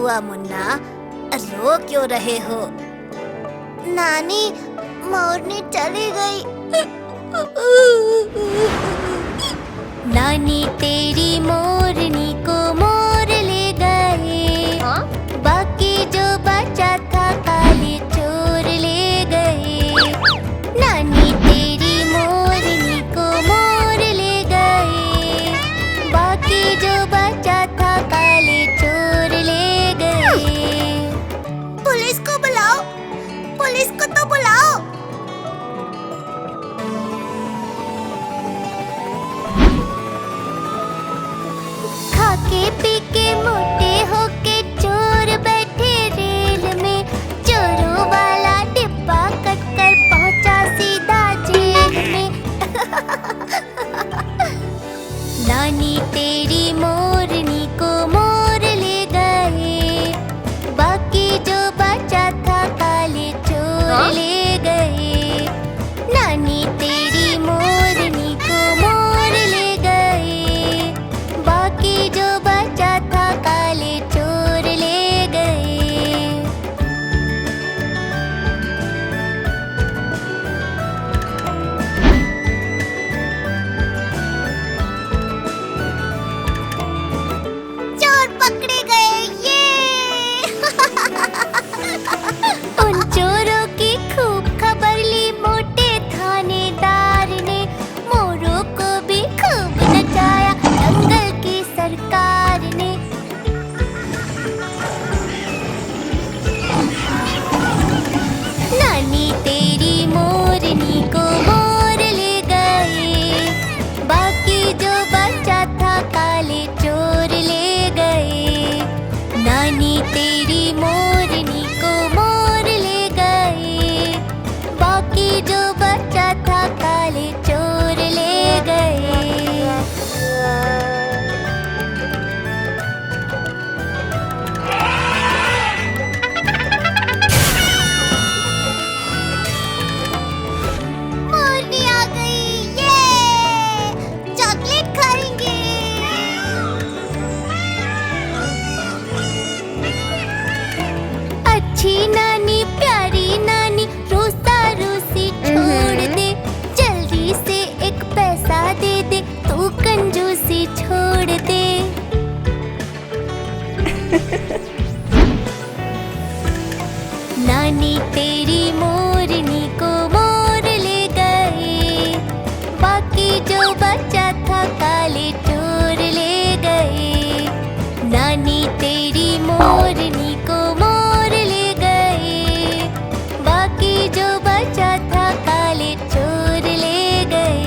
हुआ मुन्ना? रो क्यों रहे हो? नानी, मोरनी चली गई। नानी तेरी मोरनी को मोर ले गए। हाँ? बाकी जो बचा था काले चोर ले गए। नानी तेरी मोरनी को मोर ले गए। बाकी जो बचा था काले चोर ले गए। पुलिस को बुलाओ, पुलिस को तो बुलाओ। खाके पी के मोटे होके चोर बैठे रेल में। चोरों वाला डिब्बा कटकर पहुंचा सीधा जेल में। नानी तेरी मोरनी को मोर ले गए। बाकी जो बचा था काले चोर हाँ? ले गए। नानी तेरी मोरनी को मोर ले गए। बाकी जो बचा था काले चोर ले गए। चोर पकड़े गए, ये। उन चोरों की खूब खबर ली मोटे थानेदार ने। मोरों को भी खूब नचाया जंगल की सरकार ने। नानी तेरी मोरनी को मोर ले गए। बाकी जो बचा था काले चोर ले गए। नानी तेरी मोरनी को मोर ले गए। बाकी जो बचा था काले चोर ले गए। मोरनी आ गई, ये। चॉकलेट खाएंगे। अच्छी नानी प्यारी नानी रूसा रूसी छोड़ दे। जल्दी से एक पैसा दे दे, तू कंजूसी छोड़ दे। नानी तेरी मोरनी को मोर ले गए। बाकी जो बचा था काले चोर ले गए। नानी तेरी मोरनी को मोर ले गए। बाकी जो बचा था काले चोर ले गए।